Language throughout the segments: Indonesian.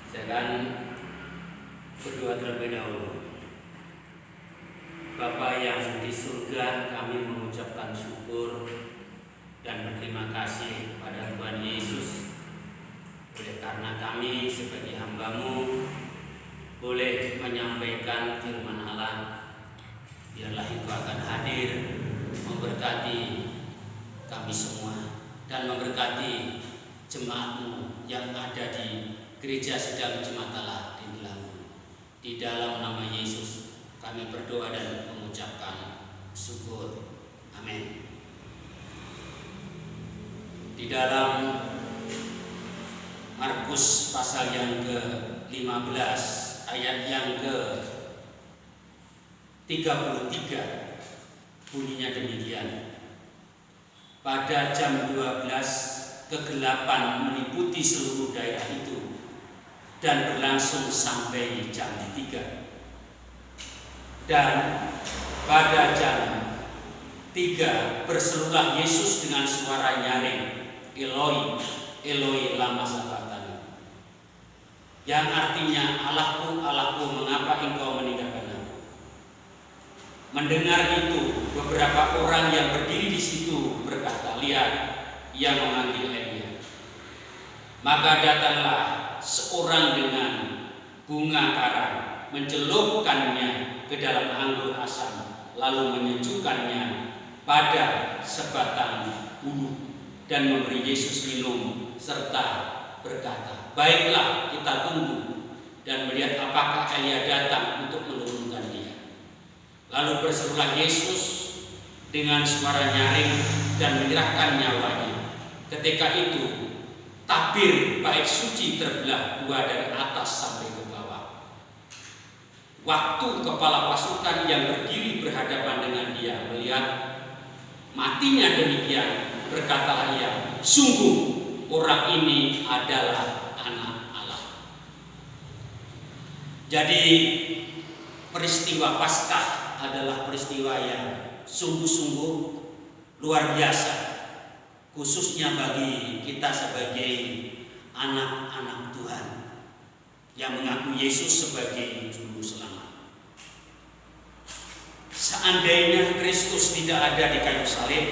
Saya akan berdoa terlebih dahulu. Bapa yang di surga, kami mengucapkan syukur dan berterima kasih kepada Tuhan Yesus oleh karena kami sebagai hamba-Mu boleh menyampaikan firman Allah. Biarlah itu akan hadir memberkati kami semua dan memberkati jemaat-Mu yang ada di Gereja Sedang Jemaat Allah di Belangu. Di dalam nama Yesus kami berdoa dan mengucapkan syukur. Amin. Di dalam Markus pasal yang ke-15 ayat yang ke-33 bunyinya demikian. Pada jam 12 kegelapan meliputi seluruh daerah itu dan berlangsung sampai jam 3. Dan pada jam 3 berserulah Yesus dengan suara nyaring, Eloi, Eloi lama sabachthani, yang artinya, Allahku, Allahku, mengapa engkau meninggalkan aku? Mendengar itu, beberapa orang yang berdiri di situ berkata, lihat, ia memanggil Elia. Maka datanglah seorang dengan bunga karang, mencelupkannya ke dalam anggur asam, lalu menyejukkannya pada sebatang bulu dan memberi Yesus minum serta berkata, baiklah, kita tunggu dan melihat apakah Elia datang untuk menurunkan dia. Lalu berserulah Yesus dengan suara nyaring dan menyerahkan nyawanya. Ketika itu tabir bait suci terbelah dua dari atas sampai ke bawah. Waktu kepala pasukan yang berdiri berhadapan dengan dia melihat matinya demikian, berkatalah ia, sungguh orang ini adalah anak Allah. Jadi peristiwa Paskah adalah peristiwa yang sungguh-sungguh luar biasa, khususnya bagi kita sebagai anak-anak Tuhan yang mengaku Yesus sebagai juru selamat. Seandainya Kristus tidak ada di kayu salib,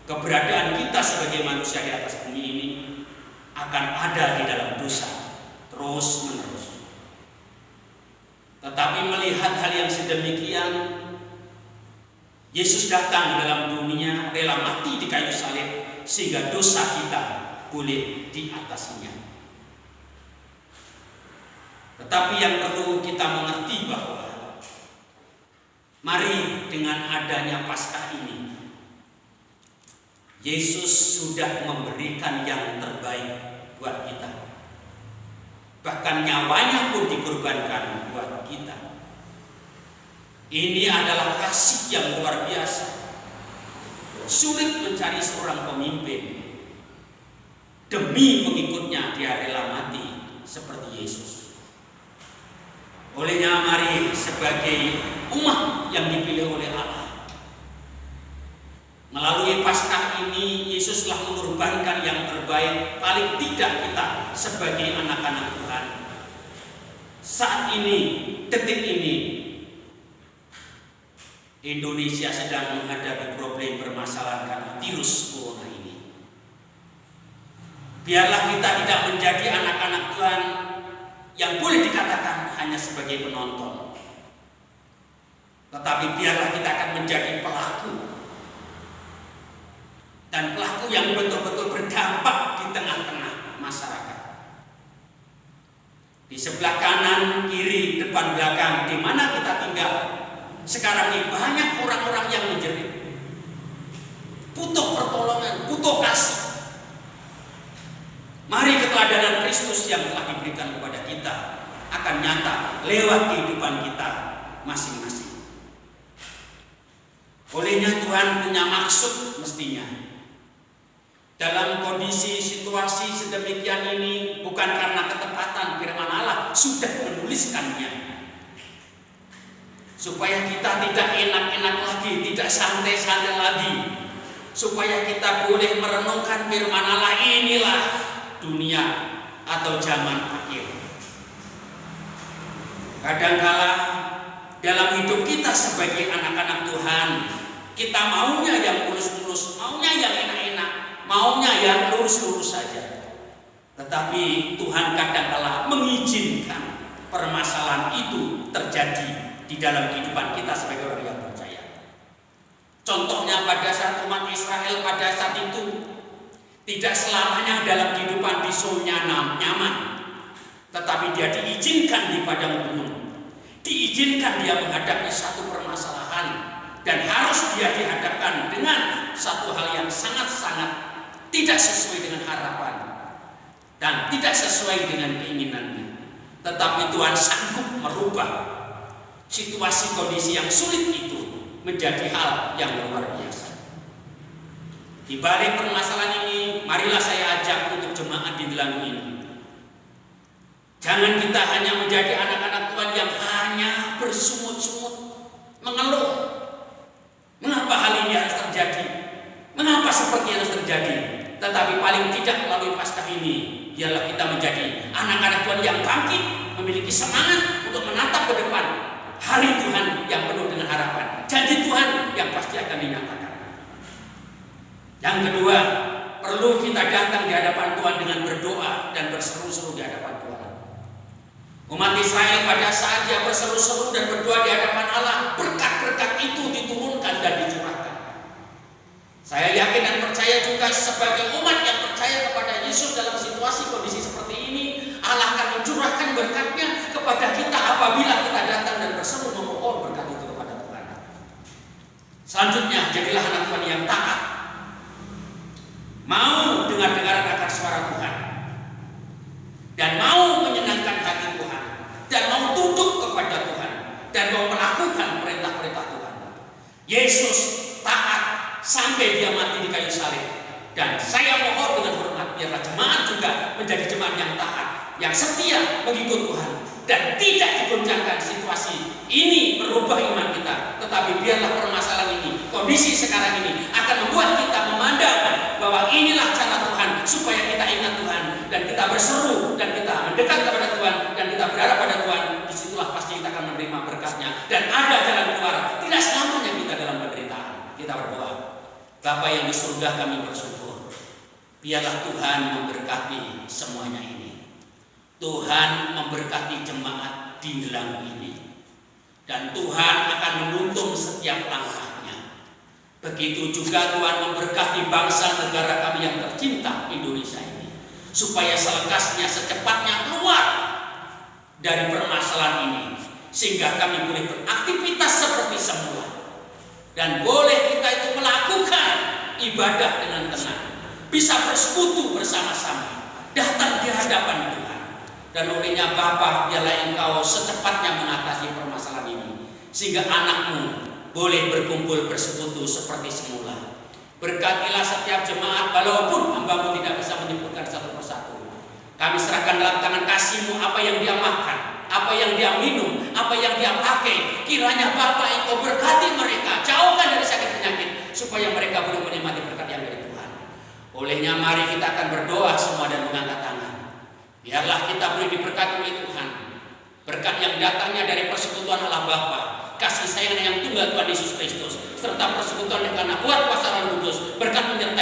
keberadaan kita sebagai manusia di atas bumi ini akan ada di dalam dosa terus menerus. Tetapi melihat hal yang sedemikian, Yesus datang ke dalam dunia, rela mati di kayu salib sehingga dosa kita boleh diatasinya. Tetapi yang perlu kita mengerti bahwa mari dengan adanya Paskah ini, Yesus sudah memberikan yang terbaik buat kita. Bahkan nyawanya pun dikorbankan buat kita. Ini adalah kasih yang luar biasa. Sulit mencari seorang pemimpin demi pengikutnya dia rela mati seperti Yesus. Olehnya mari sebagai umat yang dipilih oleh Allah, melalui Paskah ini Yesus telah mengorbankan yang terbaik. Paling tidak kita sebagai anak-anak Tuhan saat ini, detik ini, Indonesia sedang menghadapi problem permasalahan karena virus corona ini. Biarlah kita tidak menjadi anak-anak Tuhan yang boleh dikatakan hanya sebagai penonton, tetapi biarlah kita akan menjadi pelaku, dan pelaku yang betul-betul berdampak di tengah-tengah masyarakat. Di sebelah kanan, kiri, depan, belakang, di mana kita tinggal, sekarang ini banyak orang-orang yang menjerit, butuh pertolongan, butuh kasih. Mari keteladanan Kristus yang telah diberikan kepada kita akan nyata lewat kehidupan kita masing-masing. Olehnya Tuhan punya maksud mestinya. Dalam kondisi situasi sedemikian ini, bukan karena ketepatan firman Allah sudah menuliskannya, supaya kita tidak enak-enak lagi, tidak santai-santai lagi, supaya kita boleh merenungkan firman Allah. Inilah dunia atau zaman akhir. Kadangkala dalam hidup kita sebagai anak-anak Tuhan, kita maunya yang mulus-mulus, maunya yang enak-enak, maunya yang lurus-lurus saja. Tetapi Tuhan kadangkala mengizinkan permasalahan itu terjadi di dalam kehidupan kita sebagai orang yang percaya. Contohnya pada saat umat Israel pada saat itu tidak selamanya dalam kehidupan di zona nyaman, tetapi dia diizinkan di padang gunung, diizinkan dia menghadapi satu permasalahan, dan harus dia dihadapkan dengan satu hal yang sangat-sangat tidak sesuai dengan harapan dan tidak sesuai dengan keinginannya. Tetapi Tuhan sanggup merubah situasi kondisi yang sulit itu menjadi hal yang luar biasa. Di balik permasalahan ini, marilah saya ajak untuk jemaat di Delanggu ini. Jangan kita hanya menjadi anak-anak Tuhan yang hanya bersungut-sungut, mengeluh. Mengapa hal ini harus terjadi? Mengapa seperti harus terjadi? Tetapi paling tidak melalui Paskah ini, biarlah kita menjadi anak-anak Tuhan yang bangkit, memiliki semangat untuk menatap ke depan hari Tuhan yang penuh dengan harapan, janji Tuhan yang pasti akan dinyatakan. Yang kedua, perlu kita datang di hadapan Tuhan dengan berdoa dan berseru-seru di hadapan Tuhan. Umat Israel pada saat dia berseru-seru dan berdoa di hadapan Allah, berkat-berkat itu diturunkan dan dicurahkan. Saya yakin dan percaya juga sebagai umat yang percaya kepada Yesus dalam situasi kondisi seperti ini, Allah akan mencurahkan berkatnya kepada kita apabila kita datang dan berseru memohon berkat itu kepada Tuhan. Selanjutnya, jadilah anak Tuhan yang taat, mau dengar-dengaran akan suara Tuhan, dan mau menyenangkan hati Tuhan, dan mau tunduk kepada Tuhan, dan mau melakukan perintah-perintah Tuhan. Yesus taat sampai dia mati di kayu salib. Dan saya mohon dengan hormat, biarlah jemaat juga menjadi jemaat yang taat, yang setia mengikut Tuhan, dan tidak digoncangkan situasi ini merubah iman kita. Tetapi biarlah permasalahan ini, kondisi sekarang ini akan membuat kita memandang bahwa inilah cara Tuhan, supaya kita ingat Tuhan dan kita berseru dan kita mendekat kepada Tuhan dan kita berharap pada Tuhan. Disitulah pasti kita akan menerima berkatnya dan ada jalan keluar. Tidak selamanya kita dalam penderitaan. Kita berdoa. Bapa yang di surga, kami bersyukur, biarlah Tuhan memberkati semuanya ini. Tuhan memberkati jemaat di Delanggu ini, dan Tuhan akan menuntun setiap langkahnya. Begitu juga Tuhan memberkati bangsa negara kami yang tercinta Indonesia ini, supaya selekasnya secepatnya keluar dari permasalahan ini, sehingga kami boleh beraktivitas seperti semula. Dan boleh kita itu melakukan ibadah dengan tenang, bisa bersekutu bersama-sama, datang di hadapan Tuhan. Dan olehnya Bapa, biarlah Engkau secepatnya mengatasi permasalahan ini, sehingga anakmu boleh berkumpul bersekutu seperti semula. Berkatilah setiap jemaat, walaupun hamba-Mu tidak bisa menyebutkan satu persatu. Kami serahkan dalam tangan kasih-Mu apa yang dia makan, apa yang dia minum, apa yang dia pakai. Kiranya Bapa Engkau berkati mereka, jauhkan dari sakit penyakit, supaya mereka boleh menikmati berkat yang dari Tuhan. Olehnya mari kita akan berdoa semua dan mengangkat tangan. Biarlah kita boleh diberkati oleh Tuhan, berkat yang datangnya dari persekutuan Allah Bapa, kasih sayang yang tunggal Tuhan Yesus Kristus, serta persekutuan dengan kuat kuasa Roh Kudus, berkat menyertai